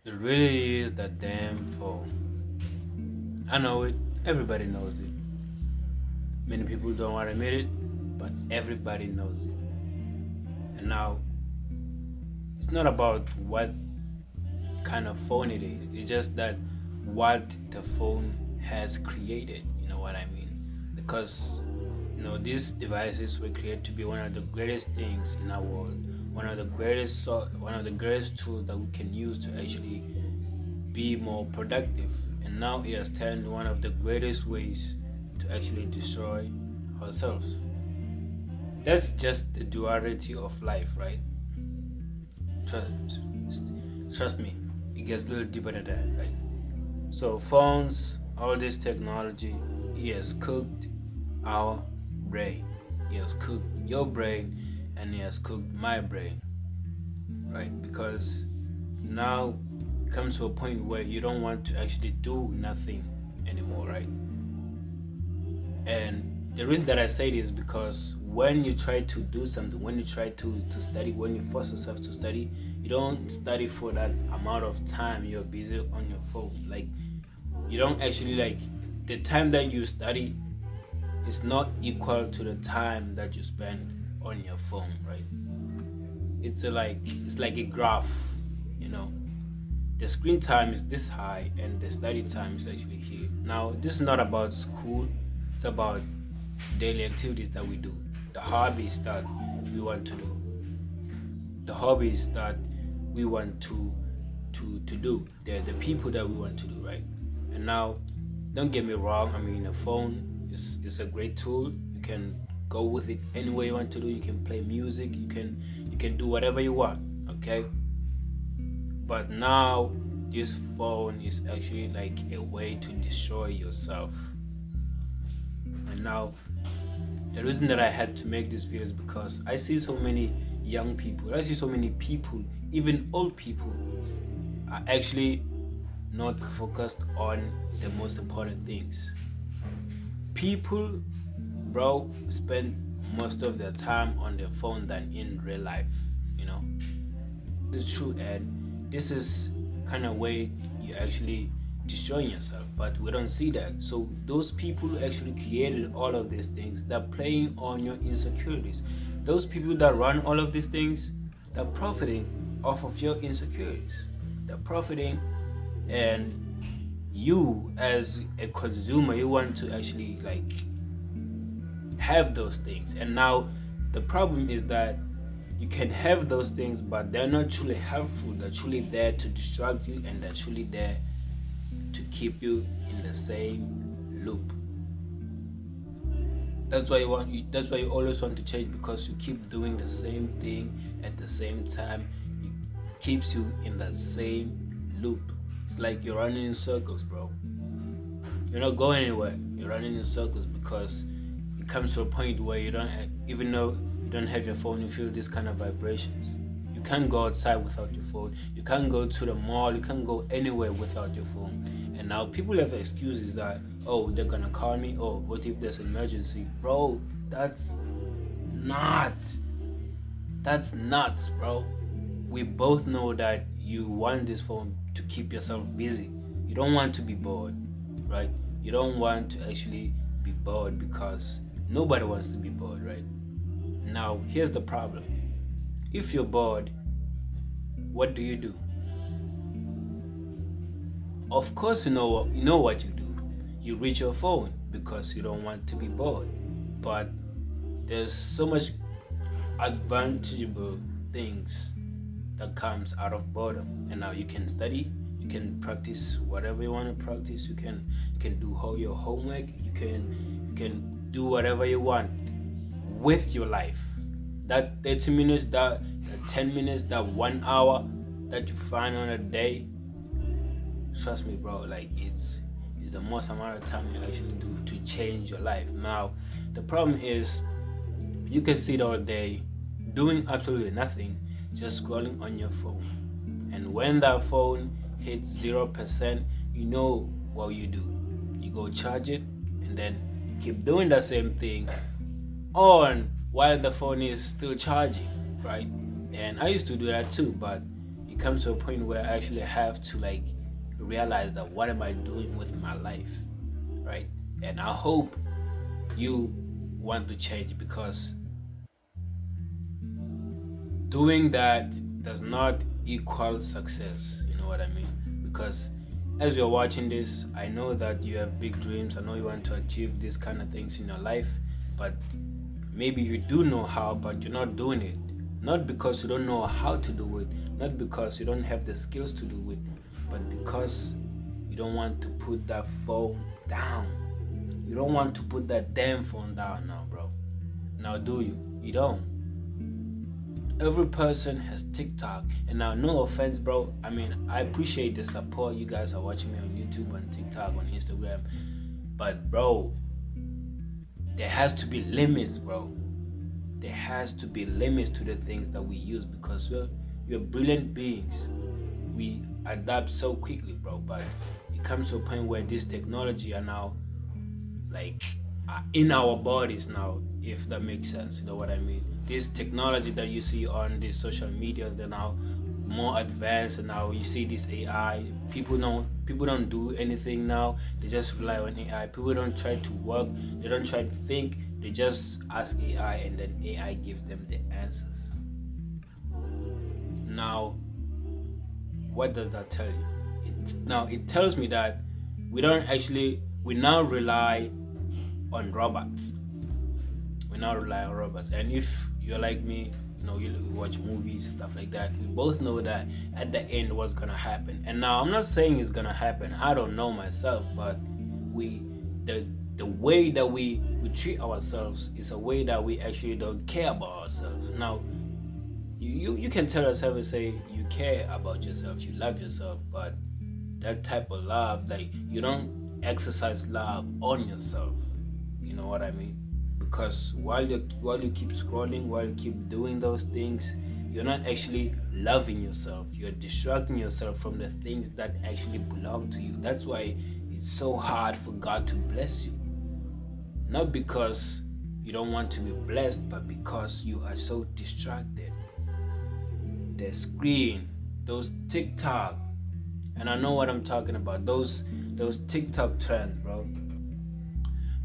It really is the damn phone. I know it. Everybody knows it. Many people don't want to admit it, but everybody knows it. And now, it's not about what kind of phone it is. It's just that what the phone has created. You know what I mean? Because these devices were created to be one of the greatest things in our world. One of the greatest tools that we can use to actually be more productive. And now it has turned one of the greatest ways to actually destroy ourselves. That's just the duality of life, right? Trust, trust me, it gets a little deeper than that, right? So phones, all this technology, it has cooked our brain. It has cooked your brain, and it has cooked my brain, right? Because now it comes to a point where you don't want to actually do nothing anymore, right? And the reason that I say this is because when you try to do something, when you try to study, when you force yourself to study, you don't study for that amount of time you're busy on your phone. Like, you don't actually, like, the time that you study is not equal to the time that you spend on your phone, right? It's like a graph, you know. The screen time is this high and the study time is actually here. Now, this is not about school, it's about daily activities that we do, the hobbies that we want to do, the hobbies that we want to do, the people that we want to do, right? And now, don't get me wrong, I mean, a phone is a great tool. You can go with it any way you want to do. You can play music, you can do whatever you want, okay? But now this phone is actually like a way to destroy yourself. And now the reason that I had to make this video is because I see so many young people, I see so many people, even old people, are actually not focused on the most important things. People, bro, spend most of their time on their phone than in real life, you know. This is true, and this is kind of way you actually destroying yourself, but we don't see that. So those people who actually created all of these things, they're playing on your insecurities. Those people that run all of these things, they're profiting off of your insecurities. They're profiting, and you as a consumer, you want to actually like have those things. And now the problem is that you can have those things, but they're not truly helpful. They're truly there to distract you, and they're truly there to keep you in the same loop. That's why you always want to change, because you keep doing the same thing at the same time. It keeps you in that same loop. It's like you're running in circles, bro. You're not going anywhere. You're running in circles because it comes to a point where you don't, even though you don't have your phone, you feel these kind of vibrations. You can't go outside without your phone. You can't go to the mall. You can't go anywhere without your phone. And now people have excuses that, oh, they're gonna call me. Oh, what if there's an emergency, bro? Not. That's nuts, bro. We both know that you want this phone to keep yourself busy. You don't want to be bored, right? You don't want to actually be bored, because nobody wants to be bored, right? Now, here's the problem. If you're bored, what do? Of course, you know what you do. You reach your phone because you don't want to be bored. But there's so much advantageable things that comes out of boredom. And now you can study, you can practice whatever you want to practice. You can do all your homework. You can do whatever you want with your life. That 30 minutes, that 10 minutes, that 1 hour that you find on a day, trust me, bro, like it's the most amount of time you actually do to change your life. Now, the problem is you can sit all day doing absolutely nothing, just scrolling on your phone. And when that phone hits 0%, you know what you do. You go charge it, and then keep doing the same thing on while the phone is still charging, right? And I used to do that too, but comes to a point where I actually have to like realize that what am I doing with my life, right? And I hope you want to change, because doing that does not equal success. You know what I mean? Because as you're watching this, I know that you have big dreams. I know you want to achieve these kind of things in your life, but maybe you do know how, but you're not doing it. Not because you don't know how to do it, not because you don't have the skills to do it, but because you don't want to put that phone down. You don't want to put that damn phone down now, bro. Now, do you? You don't. Every person has TikTok, and now, no offense, bro. I mean, I appreciate the support. You guys are watching me on YouTube, on TikTok, on Instagram, but bro, there has to be limits, bro. There has to be limits to the things that we use, because we're brilliant beings. We adapt so quickly, bro. But it comes to a point where this technology are now like in our bodies now, if that makes sense. You know what I mean? This technology that you see on these social medias, they're now more advanced, and now you see this AI. People don't do anything now. They just rely on AI. People don't try to work. They don't try to think. They just ask AI, and then AI gives them the answers. Now, what does that tell you? It tells me that we now rely on robots. We now rely on robots. And if you're like me, you watch movies and stuff like that, we both know that at the end what's gonna happen. And now I'm not saying it's gonna happen. I don't know myself, but the way that we treat ourselves is a way that we actually don't care about ourselves. Now, you can tell yourself and say you care about yourself, you love yourself, but that type of love, like, you don't exercise love on yourself. You know what I mean? Because while you keep scrolling, while you keep doing those things, you're not actually loving yourself. You're distracting yourself from the things that actually belong to you. That's why it's so hard for God to bless you. Not because you don't want to be blessed, but because you are so distracted. The screen, those TikTok, and I know what I'm talking about. Those TikTok trends, bro.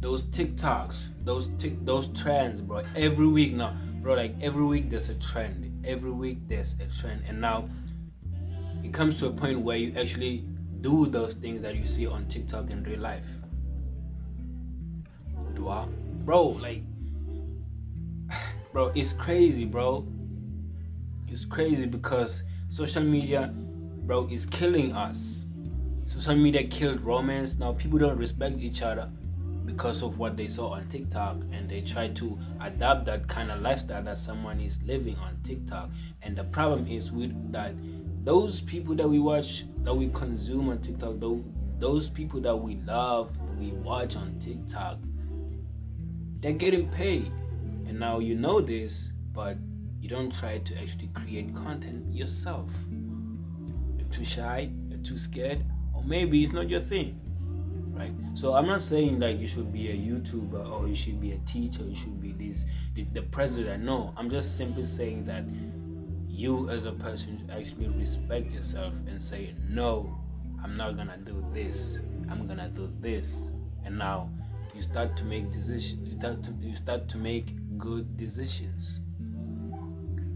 Those TikToks, those trends, bro. Every week now, bro. Like every week there's a trend. Every week there's a trend, and now it comes to a point where you actually do those things that you see on TikTok in real life. Do I, bro? Like, bro, it's crazy, bro. It's crazy because social media, bro, is killing us. Social media killed romance. Now people don't respect each other because of what they saw on TikTok, and they try to adapt that kind of lifestyle that someone is living on TikTok. And the problem is with that, those people that we watch, that we consume on TikTok, those people that we love, we watch on TikTok, they're getting paid. And now you know this, but you don't try to actually create content yourself. You're too shy, you're too scared, or maybe it's not your thing. Right? So I'm not saying that you should be a YouTuber, or you should be a teacher, you should be the president. No, I'm just simply saying that you as a person should actually respect yourself and say, no, I'm not gonna do this, I'm gonna do this. And now you start to make decisions. You start to make good decisions,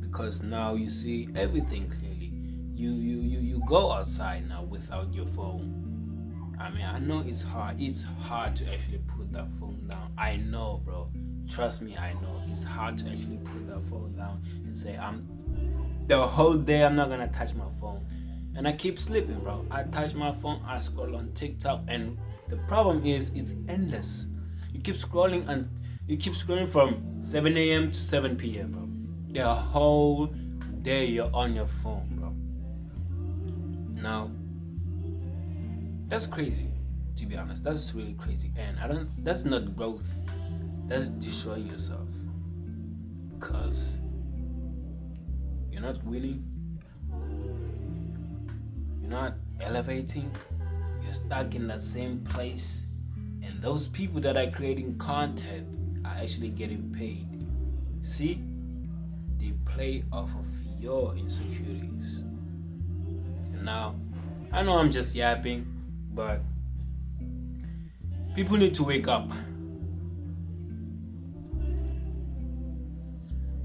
because now you see everything clearly. You go outside now without your phone. I mean, I know it's hard. It's hard to actually put that phone down. I know, bro. Trust me, I know. It's hard to actually put that phone down and say, the whole day I'm not gonna touch my phone. And I keep sleeping, bro. I touch my phone, I scroll on TikTok, and the problem is it's endless. You keep scrolling from 7 a.m. to 7 p.m., bro. The whole day you're on your phone, bro. Now, that's crazy, to be honest. That's really crazy. And that's not growth. That's destroying yourself. Because you're not willing, you're not elevating, you're stuck in that same place. And those people that are creating content are actually getting paid. See? They play off of your insecurities. Now, I know I'm just yapping, but people need to wake up.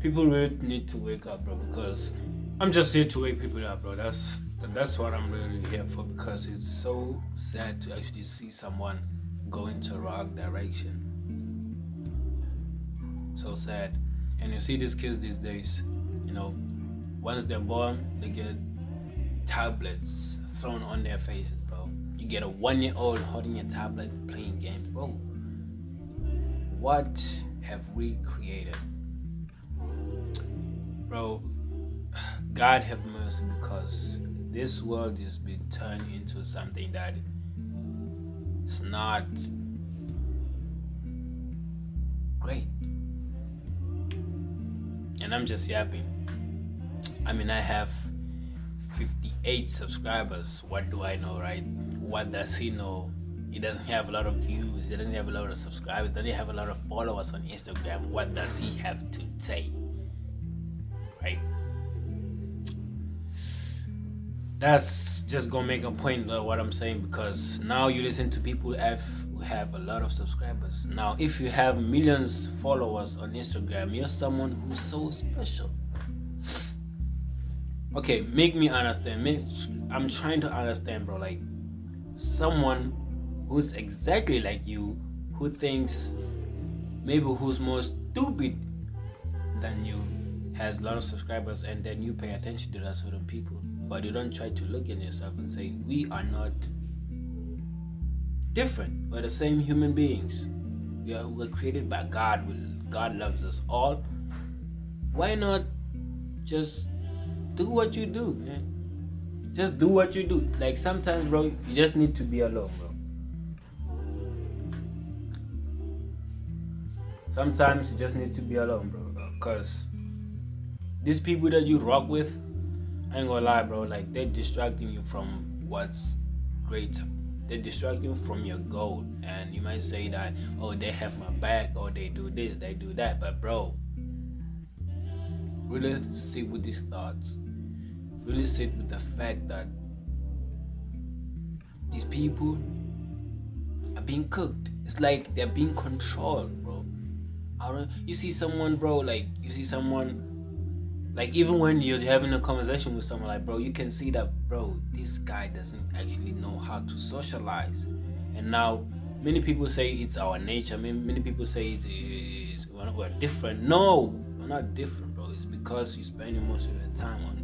People really need to wake up, bro, because I'm just here to wake people up, bro. That's what I'm really here for, because it's so sad to actually see someone go into wrong direction. So sad. And you see these kids these days, once they're born, they get tablets thrown on their faces, bro. You get a 1-year-old holding a tablet playing games, bro. What have we created? Bro, God have mercy, because this world is being turned into something that is not great. And I'm just yapping. I mean, I have 58 subscribers. What do I know, right? What does he know? He doesn't have a lot of views. He doesn't have a lot of subscribers. Doesn't have a lot of followers on Instagram. What does he have to say? Right? That's just gonna make a point of what I'm saying, because now you listen to people who have a lot of subscribers. Now, if you have millions followers on Instagram, you're someone who's so special. Okay, make me understand. I'm trying to understand, bro. Like, someone who's exactly like you, who thinks maybe who's more stupid than you, has a lot of subscribers, and then you pay attention to that certain people, but you don't try to look at yourself and say, we are not different. We're the same human beings. We're created by God. God loves us all. Why not just do what you do, man? Just do what you do. Like, sometimes, bro, you just need to be alone, bro. Sometimes you just need to be alone, bro. Because these people that you rock with, I ain't gonna lie, bro, like, they're distracting you from what's great. They're distracting you from your goal. And you might say that, oh, they have my back, or they do this, they do that. But, bro, really sit with these thoughts. Really sit with the fact that these people are being cooked. It's like they're being controlled, bro. You see someone, bro, like, even when you're having a conversation with someone, like, bro, you can see that, bro, this guy doesn't actually know how to socialize. And now, many people say it's our nature. Many people say we're different. No, we're not different, bro. It's because you're spending most of your time on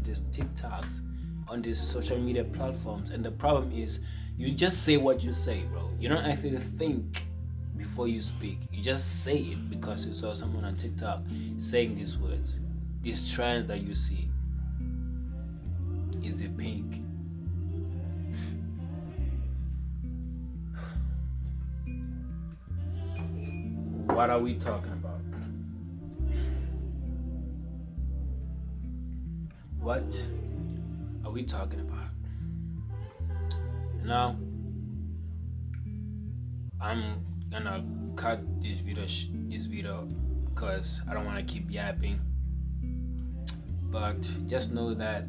these TikToks, on these social media platforms. And the problem is, you just say what you say, bro. You don't actually think before you speak. You just say it because you saw someone on TikTok saying these words. These trends that you see. Is it pink? What are we talking about? What are we talking about? Now, I'm gonna cut this video because I don't want to keep yapping. But just know that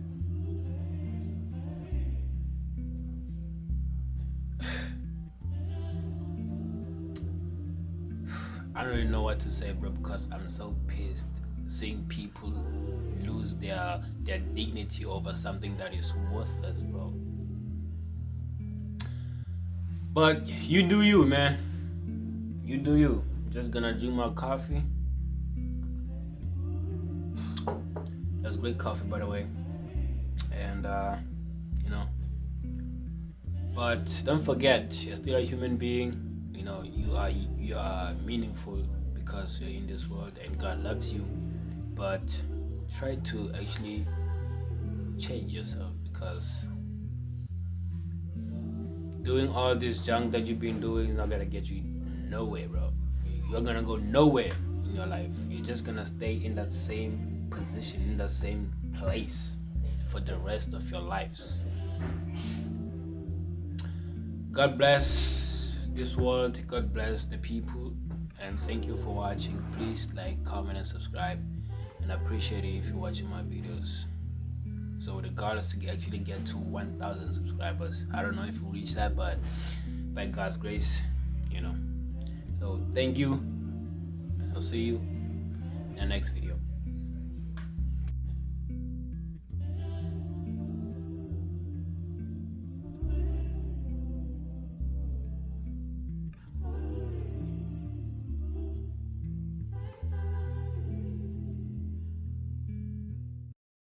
I don't really know what to say, bro, because I'm so pissed seeing people lose their dignity over something that is worthless, bro. But you do you, man. You do you. I'm just gonna drink my coffee. That's great coffee, by the way. And but don't forget, you're still a human being. You are meaningful because you're in this world and God loves you. But try to actually change yourself, because doing all this junk that you've been doing is not gonna get you nowhere, bro. You're gonna go nowhere in your life. You're just gonna stay in that same position, in that same place for the rest of your lives. God bless this world. God bless the people. And thank you for watching. Please like, comment, and subscribe. And I appreciate it if you're watching my videos. So the goal is to actually get to 1,000 subscribers. I don't know if we'll reach that, but by God's grace, you know. So thank you, and I'll see you in the next video.